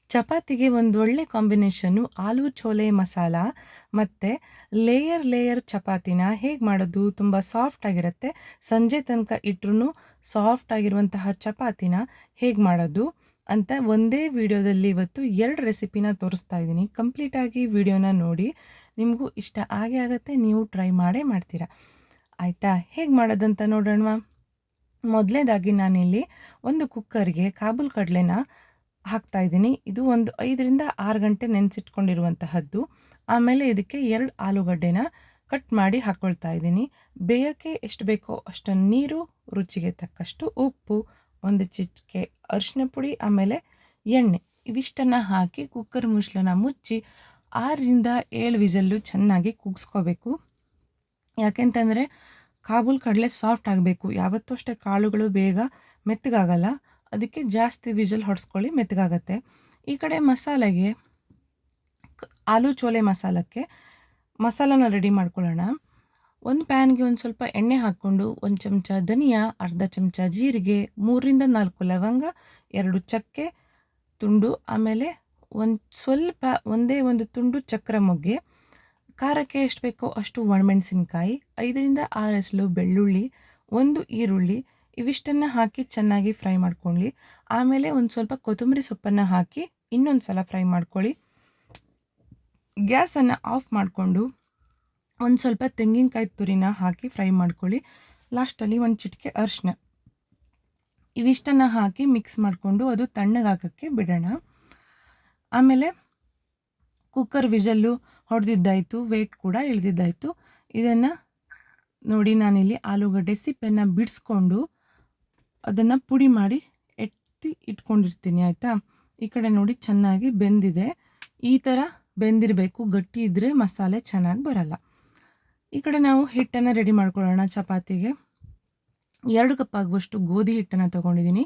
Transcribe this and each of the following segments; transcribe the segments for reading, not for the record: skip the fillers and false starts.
ಚಪಾತಿಗೆ ಒಂದು ಒಳ್ಳೆ ಕಾಂಬಿನೇಷನ್ನು ಆಲೂ ಚೋಲೆ ಮಸಾಲ ಮತ್ತು ಲೇಯರ್ ಚಪಾತಿನ ಹೇಗೆ ಮಾಡೋದು ತುಂಬ ಸಾಫ್ಟ್ ಆಗಿರುತ್ತೆ. ಸಂಜೆ ತನಕ ಇಟ್ರೂ ಸಾಫ್ಟ್ ಆಗಿರುವಂತಹ ಚಪಾತಿನ ಹೇಗೆ ಮಾಡೋದು ಅಂತ ಒಂದೇ ವಿಡಿಯೋದಲ್ಲಿ ಇವತ್ತು 2 ರೆಸಿಪಿನ ತೋರಿಸ್ತಾ ಇದ್ದೀನಿ. ಕಂಪ್ಲೀಟಾಗಿ ವಿಡಿಯೋನ ನೋಡಿ, ನಿಮಗೂ ಇಷ್ಟ ಆಗೇ ಆಗುತ್ತೆ, ನೀವು ಟ್ರೈ ಮಾಡೇ ಮಾಡ್ತೀರಾ. ಆಯಿತಾ? ಹೇಗೆ ಮಾಡೋದಂತ ನೋಡೋಣವಾ? ಮೊದಲನೇದಾಗಿ ನಾನಿಲ್ಲಿ ಒಂದು ಕುಕ್ಕರ್ಗೆ ಕಾಬೂಲ್ ಕಡಲೆನ ಹಾಕ್ತಾ ಇದ್ದೀನಿ. ಇದು ಒಂದು 5ರಿಂದ 6 ಗಂಟೆ ನೆನೆಸಿಟ್ಕೊಂಡಿರುವಂತಹದ್ದು. ಆಮೇಲೆ ಇದಕ್ಕೆ 2 ಆಲೂಗಡ್ಡೆನ ಕಟ್ ಮಾಡಿ ಹಾಕ್ಕೊಳ್ತಾ ಇದ್ದೀನಿ. ಬೇಯೋಕ್ಕೆ ಎಷ್ಟು ಬೇಕೋ ಅಷ್ಟನ್ನು ನೀರು, ರುಚಿಗೆ ತಕ್ಕಷ್ಟು ಉಪ್ಪು, ಒಂದು ಚಿಟಿಕೆ ಅರಿಶಿನ ಪುಡಿ, ಆಮೇಲೆ ಎಣ್ಣೆ, ಇವಿಷ್ಟನ್ನು ಹಾಕಿ ಕುಕ್ಕರ್ ಮುಚ್ಚಳನ ಮುಚ್ಚಿ 6ರಿಂದ 7 ವಿಸಲ್ಲು ಚೆನ್ನಾಗಿ ಕೂಗಿಸ್ಕೋಬೇಕು. ಯಾಕೆಂತಂದರೆ ಕಾಬೂಲ್ ಕಡಲೆ ಸಾಫ್ಟ್ ಆಗಬೇಕು. ಯಾವತ್ತೂ ಅಷ್ಟೇ ಕಾಳುಗಳು ಬೇಗ ಮೆತ್ತಗಾಗಲ್ಲ, ಅದಕ್ಕೆ ಜಾಸ್ತಿ ವಿಷಲ್ ಹೊಡೆಸ್ಕೊಳ್ಳಿ, ಮೆತ್ತಗಾಗತ್ತೆ. ಈ ಕಡೆ ಮಸಾಲೆಗೆ ಆಲೂ ಚೋಲೆ ಮಸಾಲಕ್ಕೆ ಮಸಾಲಾನ ರೆಡಿ ಮಾಡ್ಕೊಳ್ಳೋಣ. ಒಂದು ಪ್ಯಾನ್ಗೆ ಒಂದು ಸ್ವಲ್ಪ ಎಣ್ಣೆ ಹಾಕ್ಕೊಂಡು 1 ಚಮಚ ಧನಿಯಾ, ಅರ್ಧ ಚಮಚ ಜೀರಿಗೆ, 3ರಿಂದ 4 ಲವಂಗ, 2 ಚಕ್ಕೆ ತುಂಡು, ಆಮೇಲೆ ಒಂದೇ ಒಂದು ತುಂಡು ಚಕ್ರ ಮೊಗ್ಗೆ, ಖಾರಕ್ಕೆ ಎಷ್ಟು ಬೇಕೋ ಅಷ್ಟು ಒಣಮೆಣಸಿನ್ಕಾಯಿ, 5ರಿಂದ 6 ಎಸಳು ಬೆಳ್ಳುಳ್ಳಿ, 1 ಈರುಳ್ಳಿ, ಇವಿಷ್ಟನ್ನು ಹಾಕಿ ಚೆನ್ನಾಗಿ ಫ್ರೈ ಮಾಡ್ಕೊಳ್ಳಿ. ಆಮೇಲೆ ಒಂದು ಸ್ವಲ್ಪ ಕೊತ್ತಂಬರಿ ಸೊಪ್ಪನ್ನು ಹಾಕಿ ಇನ್ನೊಂದು ಸಲ ಫ್ರೈ ಮಾಡ್ಕೊಳ್ಳಿ. ಗ್ಯಾಸನ್ನು ಆಫ್ ಮಾಡಿಕೊಂಡು ಒಂದು ಸ್ವಲ್ಪ ತೆಂಗಿನಕಾಯಿ ತುರಿನ ಹಾಕಿ ಫ್ರೈ ಮಾಡ್ಕೊಳ್ಳಿ. ಲಾಸ್ಟಲ್ಲಿ ಒಂದು ಚಿಟಿಕೆ ಅರಿಶಿನ, ಇವಿಷ್ಟನ್ನು ಹಾಕಿ ಮಿಕ್ಸ್ ಮಾಡಿಕೊಂಡು ಅದು ತಣ್ಣಗಾಗೋಕ್ಕೆ ಬಿಡೋಣ. ಆಮೇಲೆ ಕುಕ್ಕರ್ ವಿಷಲ್ಲು ಹೊಡೆದಿದ್ದಾಯಿತು, ವೇಟ್ ಕೂಡ ಇಳಿದಿದ್ದಾಯಿತು. ಇದನ್ನು ನೋಡಿ, ನಾನಿಲ್ಲಿ ಆಲೂಗಡ್ಡೆ ಸಿಪ್ಪೆನ ಬಿಡಿಸ್ಕೊಂಡು ಅದನ್ನು ಪುಡಿ ಮಾಡಿ ಎತ್ತಿ ಇಟ್ಕೊಂಡಿರ್ತೀನಿ. ಆಯಿತಾ? ಈ ಕಡೆ ನೋಡಿ ಚೆನ್ನಾಗಿ ಬೆಂದಿದೆ. ಈ ಥರ ಬೆಂದಿರಬೇಕು, ಗಟ್ಟಿ ಇದ್ದರೆ ಮಸಾಲೆ ಚೆನ್ನಾಗಿ ಬರಲ್ಲ. ಈ ಕಡೆ ನಾವು ಹಿಟ್ಟನ್ನು ರೆಡಿ ಮಾಡ್ಕೊಳ್ಳೋಣ. ಚಪಾತಿಗೆ 2 ಕಪ್ ಆಗುವಷ್ಟು ಗೋಧಿ ಹಿಟ್ಟನ್ನು ತೊಗೊಂಡಿದ್ದೀನಿ.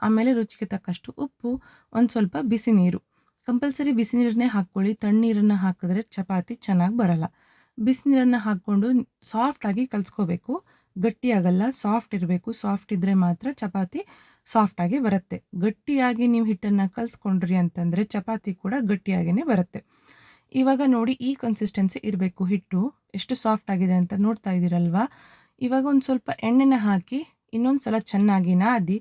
ಆಮೇಲೆ ರುಚಿಗೆ ತಕ್ಕಷ್ಟು ಉಪ್ಪು, ಒಂದು ಸ್ವಲ್ಪ ಬಿಸಿ ನೀರು. ಕಂಪಲ್ಸರಿ ಬಿಸಿ ನೀರನ್ನೇ ಹಾಕ್ಕೊಳ್ಳಿ, ತಣ್ಣೀರನ್ನು ಹಾಕಿದ್ರೆ ಚಪಾತಿ ಚೆನ್ನಾಗಿ ಬರಲ್ಲ. ಬಿಸಿನೀರನ್ನು ಹಾಕ್ಕೊಂಡು ಸಾಫ್ಟಾಗಿ ಕಲಿಸ್ಕೋಬೇಕು, ಗಟ್ಟಿಯಾಗಲ್ಲ, ಸಾಫ್ಟ್ ಇರಬೇಕು. ಸಾಫ್ಟ್ ಇದ್ದರೆ ಮಾತ್ರ ಚಪಾತಿ ಸಾಫ್ಟಾಗಿ ಬರುತ್ತೆ. ಗಟ್ಟಿಯಾಗಿ ನೀವು ಹಿಟ್ಟನ್ನು ಕಲಿಸ್ಕೊಂಡ್ರಿ ಅಂತಂದರೆ ಚಪಾತಿ ಕೂಡ ಗಟ್ಟಿಯಾಗಿಯೇ ಬರುತ್ತೆ. ಇವಾಗ ನೋಡಿ, ಈ ಕನ್ಸಿಸ್ಟೆನ್ಸಿ ಇರಬೇಕು. ಹಿಟ್ಟು ಎಷ್ಟು ಸಾಫ್ಟ್ ಆಗಿದೆ ಅಂತ ನೋಡ್ತಾ ಇದ್ದೀರಲ್ವಾ? ಇವಾಗ ಒಂದು ಸ್ವಲ್ಪ ಎಣ್ಣೆನ ಹಾಕಿ ಇನ್ನೊಂದು ಸಲ ಚೆನ್ನಾಗಿ ನಾದಿ,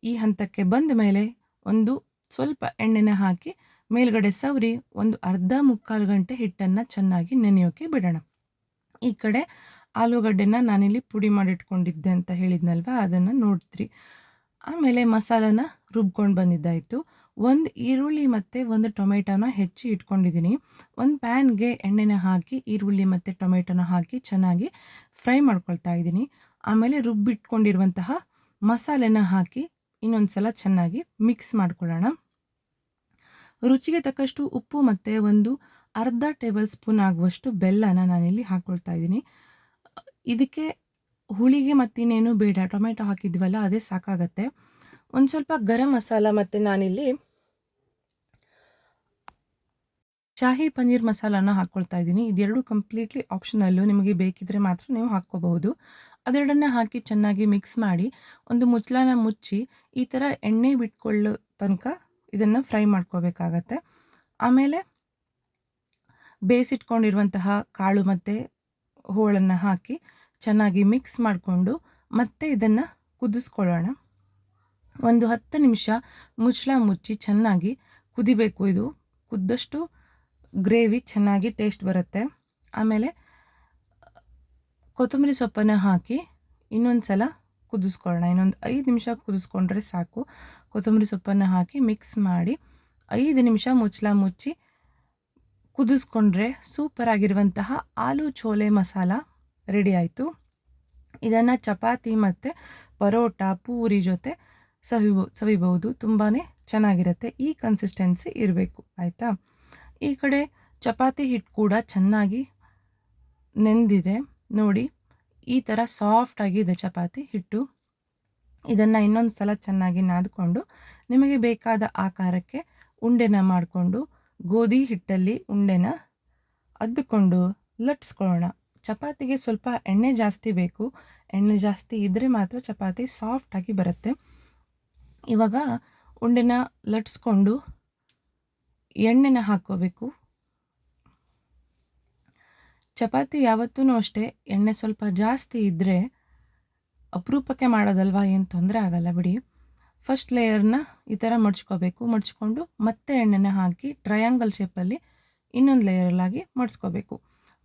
ಈ ಹಂತಕ್ಕೆ ಬಂದ ಮೇಲೆ ಒಂದು ಸ್ವಲ್ಪ ಎಣ್ಣೆನ ಹಾಕಿ ಮೇಲ್ಗಡೆ ಸವರಿ ಒಂದು ಮುಕ್ಕಾಲು ಗಂಟೆ ಹಿಟ್ಟನ್ನು ಚೆನ್ನಾಗಿ ನೆನೆಯೋಕ್ಕೆ ಬಿಡೋಣ. ಈ ಕಡೆ ಆಲೂಗಡ್ಡೆನ ನಾನಿಲ್ಲಿ ಪುಡಿ ಮಾಡಿಟ್ಕೊಂಡಿದ್ದೆ ಅಂತ ಹೇಳಿದ್ನಲ್ವ, ಅದನ್ನು ನೋಡ್ತೀರಿ. ಆಮೇಲೆ ಮಸಾಲಾನ ರುಬ್ಕೊಂಡು ಬಂದಿದ್ದಾಯಿತು. 1 ಈರುಳ್ಳಿ ಮತ್ತು 1 ಟೊಮೆಟೊನ ಹೆಚ್ಚಿ ಇಟ್ಕೊಂಡಿದ್ದೀನಿ. ಒಂದು ಪ್ಯಾನ್ಗೆ ಎಣ್ಣೆನ ಹಾಕಿ ಈರುಳ್ಳಿ ಮತ್ತು ಟೊಮೆಟೊನ ಹಾಕಿ ಚೆನ್ನಾಗಿ ಫ್ರೈ ಮಾಡ್ಕೊಳ್ತಾ ಇದ್ದೀನಿ. ಆಮೇಲೆ ರುಬ್ಬಿಟ್ಕೊಂಡಿರುವಂತಹ ಮಸಾಲೆನ ಹಾಕಿ ಇನ್ನೊಂದು ಸಲ ಚೆನ್ನಾಗಿ ಮಿಕ್ಸ್ ಮಾಡ್ಕೊಳ್ಳೋಣ. ರುಚಿಗೆ ತಕ್ಕಷ್ಟು ಉಪ್ಪು ಮತ್ತು ಒಂದು ಅರ್ಧ ಟೇಬಲ್ ಸ್ಪೂನ್ ಆಗುವಷ್ಟು ಬೆಲ್ಲನ ನಾನಿಲ್ಲಿ ಹಾಕ್ಕೊಳ್ತಾ ಇದ್ದೀನಿ. ಇದಕ್ಕೆ ಹುಳಿಗೆ ಮತ್ತಿನ್ನೇನು ಬೇಡ, ಟೊಮೆಟೊ ಹಾಕಿದ್ವಲ್ಲ ಅದೇ ಸಾಕಾಗತ್ತೆ. ಒಂದು ಸ್ವಲ್ಪ ಗರಂ ಮಸಾಲ ಮತ್ತು ನಾನಿಲ್ಲಿ ಶಾಹಿ ಪನ್ನೀರ್ ಮಸಾಲಾನ ಹಾಕ್ಕೊಳ್ತಾ ಇದ್ದೀನಿ. ಇದೆರಡು ಕಂಪ್ಲೀಟ್ಲಿ ಆಪ್ಷನಲ್ಲು, ನಿಮಗೆ ಬೇಕಿದ್ರೆ ಮಾತ್ರ ನೀವು ಹಾಕ್ಕೋಬಹುದು. ಅದೆರಡನ್ನ ಹಾಕಿ ಚೆನ್ನಾಗಿ ಮಿಕ್ಸ್ ಮಾಡಿ ಒಂದು ಮುಚ್ಚಳನ ಮುಚ್ಚಿ ಈ ಥರ ಎಣ್ಣೆ ಬಿಟ್ಕೊಳ್ಳೋ ತನಕ ಇದನ್ನು ಫ್ರೈ ಮಾಡ್ಕೋಬೇಕಾಗತ್ತೆ. ಆಮೇಲೆ ಬೇಯಿಸಿಟ್ಕೊಂಡಿರುವಂತಹ ಕಾಳು ಮತ್ತು ಹೋಳನ್ನು ಹಾಕಿ ಚೆನ್ನಾಗಿ ಮಿಕ್ಸ್ ಮಾಡಿಕೊಂಡು ಮತ್ತೆ ಇದನ್ನು ಕುದಿಸ್ಕೊಳ್ಳೋಣ. ಒಂದು 10 ನಿಮಿಷ ಮುಚ್ಚಳ ಮುಚ್ಚಿ ಚೆನ್ನಾಗಿ ಕುದಿಬೇಕು. ಇದು ಕುದ್ದಷ್ಟು ಗ್ರೇವಿ ಚೆನ್ನಾಗಿ ಟೇಸ್ಟ್ ಬರುತ್ತೆ. ಆಮೇಲೆ ಕೊತ್ತಂಬರಿ ಸೊಪ್ಪನ್ನು ಹಾಕಿ ಇನ್ನೊಂದು ಸಲ ಕುದಿಸ್ಕೊಳ್ಳೋಣ. ಇನ್ನೊಂದು 5 ನಿಮಿಷ ಕುದಿಸ್ಕೊಂಡ್ರೆ ಸಾಕು. ಕೊತ್ತಂಬರಿ ಸೊಪ್ಪನ್ನು ಹಾಕಿ ಮಿಕ್ಸ್ ಮಾಡಿ 5 ನಿಮಿಷ ಮುಚ್ಚಳ ಮುಚ್ಚಿ ಕುದಿಸ್ಕೊಂಡ್ರೆ ಸೂಪರ್ ಆಗಿರುವಂತಹ ಆಲೂ ಚೋಲೆ ಮಸಾಲ ರೆಡಿ ಆಯಿತು. ಇದನ್ನು ಚಪಾತಿ ಮತ್ತು ಪರೋಟ, ಪೂರಿ ಜೊತೆ ಸವಿಬಹುದು. ತುಂಬಾ ಚೆನ್ನಾಗಿರುತ್ತೆ. ಈ ಕನ್ಸಿಸ್ಟೆನ್ಸಿ ಇರಬೇಕು. ಆಯಿತಾ? ಈ ಕಡೆ ಚಪಾತಿ ಹಿಟ್ಟು ಕೂಡ ಚೆನ್ನಾಗಿ ನೆಂದಿದೆ ನೋಡಿ, ಈ ಥರ ಸಾಫ್ಟ್ ಆಗಿದೆ ಚಪಾತಿ ಹಿಟ್ಟು. ಇದನ್ನು ಇನ್ನೊಂದು ಸಲ ಚೆನ್ನಾಗಿ ನಾದಿಕೊಂಡು ನಿಮಗೆ ಬೇಕಾದ ಆಕಾರಕ್ಕೆ ಉಂಡೆನ ಮಾಡಿಕೊಂಡು ಗೋಧಿ ಹಿಟ್ಟಲ್ಲಿ ಉಂಡೆನ ಅದ್ದುಕೊಂಡು ಲಟ್ಸ್ಕೊಳ್ಳೋಣ. ಚಪಾತಿಗೆ ಸ್ವಲ್ಪ ಎಣ್ಣೆ ಜಾಸ್ತಿ ಬೇಕು. ಎಣ್ಣೆ ಜಾಸ್ತಿ ಇದ್ದರೆ ಮಾತ್ರ ಚಪಾತಿ ಸಾಫ್ಟಾಗಿ ಬರುತ್ತೆ. ಇವಾಗ ಉಂಡೆನ ಲಟ್ಸ್ಕೊಂಡು ಎಣ್ಣೆನ ಹಾಕ್ಕೋಬೇಕು. ಚಪಾತಿ ಯಾವತ್ತೂ ಅಷ್ಟೇ ಎಣ್ಣೆ ಸ್ವಲ್ಪ ಜಾಸ್ತಿ ಇದ್ದರೆ ಅಪರೂಪಕ್ಕೆ ಮಾಡೋದಲ್ವಾ, ಏನು ತೊಂದರೆ ಆಗಲ್ಲ ಬಿಡಿ. ಫಸ್ಟ್ ಲೇಯರ್ನ ಈ ಥರ ಮಡ್ಚ್ಕೋಬೇಕು. ಮಡ್ಚ್ಕೊಂಡು ಮತ್ತೆ ಎಣ್ಣೆನ ಹಾಕಿ ಟ್ರಯಾಂಗಲ್ ಶೇಪಲ್ಲಿ ಇನ್ನೊಂದು ಲೇಯರಲ್ಲಾಗಿ ಮಡ್ಚ್ಕೋಬೇಕು.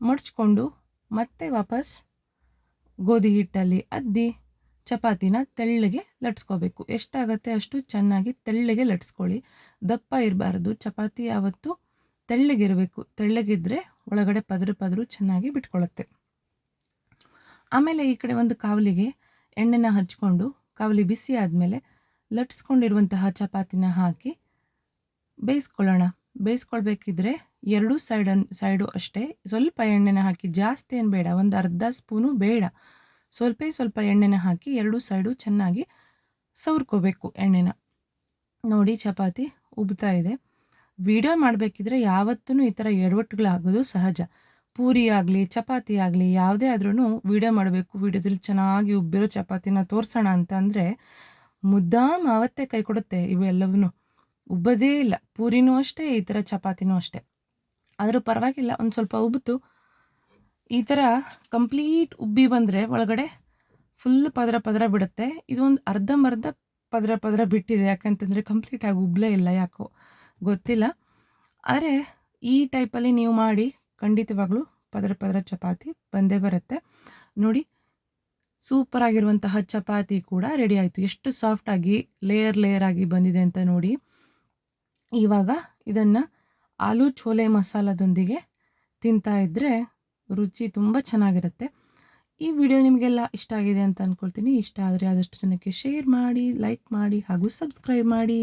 ಮಡ್ಚ್ಕೊಂಡು ಮತ್ತೆ ವಾಪಸ್ ಗೋಧಿ ಹಿಟ್ಟಲ್ಲಿ ಅದ್ದಿ ಚಪಾತಿನ ತೆಳ್ಳಗೆ ಲಟ್ಸ್ಕೋಬೇಕು. ಎಷ್ಟಾಗತ್ತೆ ಅಷ್ಟು ಚೆನ್ನಾಗಿ ತೆಳ್ಳಗೆ ಲಟ್ಸ್ಕೊಳ್ಳಿ. ದಪ್ಪ ಇರಬಾರ್ದು. ಚಪಾತಿ ಯಾವತ್ತೂ ತೆಳ್ಳಗಿರಬೇಕು. ತೆಳ್ಳಗಿದ್ದರೆ ಒಳಗಡೆ ಪದರು ಚೆನ್ನಾಗಿ ಬಿಟ್ಕೊಳ್ಳುತ್ತೆ. ಆಮೇಲೆ ಈ ಕಡೆ ಒಂದು ಕಾವಲಿಗೆ ಎಣ್ಣೆನ ಹಚ್ಕೊಂಡು ಕಾವಲಿ ಬಿಸಿ ಆದಮೇಲೆ ಲಟ್ಸ್ಕೊಂಡಿರುವಂತಹ ಚಪಾತಿನ ಹಾಕಿ ಬೇಯಿಸ್ಕೊಳ್ಳೋಣ. ಬೇಯಿಸ್ಕೊಳ್ಬೇಕಿದ್ರೆ ಎರಡೂ ಸೈಡು ಅಷ್ಟೇ ಸ್ವಲ್ಪ ಎಣ್ಣೆನ ಹಾಕಿ, ಜಾಸ್ತಿ ಏನು ಬೇಡ, ಒಂದು ಅರ್ಧ ಸ್ಪೂನು ಬೇಡ, ಸ್ವಲ್ಪ ಎಣ್ಣೆನ ಹಾಕಿ ಎರಡೂ ಸೈಡು ಚೆನ್ನಾಗಿ ಸವರ್ಕೋಬೇಕು ಎಣ್ಣೆನ. ನೋಡಿ ಚಪಾತಿ ಉಬ್ತಾ ಇದೆ. ವಿಡಿಯೋ ಮಾಡಬೇಕಿದ್ರೆ ಯಾವತ್ತೂ ಈ ಥರ ಎಡವಟ್ಟುಗಳಾಗೋದು ಸಹಜ. ಪೂರಿ ಆಗಲಿ ಚಪಾತಿ ಆಗಲಿ ಯಾವುದೇ ಆದ್ರೂ ವಿಡಿಯೋ ಮಾಡಬೇಕು. ವಿಡಿಯೋದಲ್ಲಿ ಚೆನ್ನಾಗಿ ಉಬ್ಬಿರೋ ಚಪಾತಿನ ತೋರಿಸೋಣ ಅಂತ ಅಂದರೆ ಮುದ್ದಾಮ್ ಆವತ್ತೇ ಕೈ ಕೊಡುತ್ತೆ. ಇವೆಲ್ಲವೂ ಉಬ್ಬದೇ ಇಲ್ಲ. ಪೂರಿನೂ ಅಷ್ಟೇ, ಈ ಥರ ಚಪಾತಿನೂ ಅಷ್ಟೇ. ಆದರೂ ಪರವಾಗಿಲ್ಲ, ಒಂದು ಸ್ವಲ್ಪ ಉಬ್ಬಿತು. ಈ ಥರ ಕಂಪ್ಲೀಟ್ ಉಬ್ಬಿ ಬಂದರೆ ಒಳಗಡೆ ಫುಲ್ ಪದರ ಬಿಡುತ್ತೆ. ಇದು ಒಂದು ಅರ್ಧಂಬರ್ಧ ಪದರ ಬಿಟ್ಟಿದೆ. ಯಾಕಂತಂದರೆ ಕಂಪ್ಲೀಟಾಗಿ ಉಬ್ಬಲೇ ಇಲ್ಲ, ಯಾಕೋ ಗೊತ್ತಿಲ್ಲ. ಆದರೆ ಈ ಟೈಪಲ್ಲಿ ನೀವು ಮಾಡಿ ಖಂಡಿತವಾಗ್ಲೂ ಪದರ ಚಪಾತಿ ಬಂದೇ ಬರುತ್ತೆ. ನೋಡಿ ಆಗಿರುವಂತಹ ಚಪಾತಿ ಕೂಡ ರೆಡಿ ಆಯಿತು. ಎಷ್ಟು ಸಾಫ್ಟಾಗಿ ಲೇಯರ್ ಆಗಿ ಬಂದಿದೆ ಅಂತ ನೋಡಿ. ಇವಾಗ ಇದನ್ನು ಆಲೂ ಛೋಲೆ ಮಸಾಲದೊಂದಿಗೆ ತಿಂತಾ ಇದ್ದರೆ ರುಚಿ ತುಂಬ ಚೆನ್ನಾಗಿರುತ್ತೆ. ಈ ವಿಡಿಯೋ ನಿಮಗೆಲ್ಲ ಇಷ್ಟ ಆಗಿದೆ ಅಂತ ಅಂದ್ಕೊಳ್ತೀನಿ. ಇಷ್ಟ ಆದರೆ ಆದಷ್ಟು ಜನಕ್ಕೆ ಶೇರ್ ಮಾಡಿ, ಲೈಕ್ ಮಾಡಿ ಹಾಗೂ ಸಬ್ಸ್ಕ್ರೈಬ್ ಮಾಡಿ.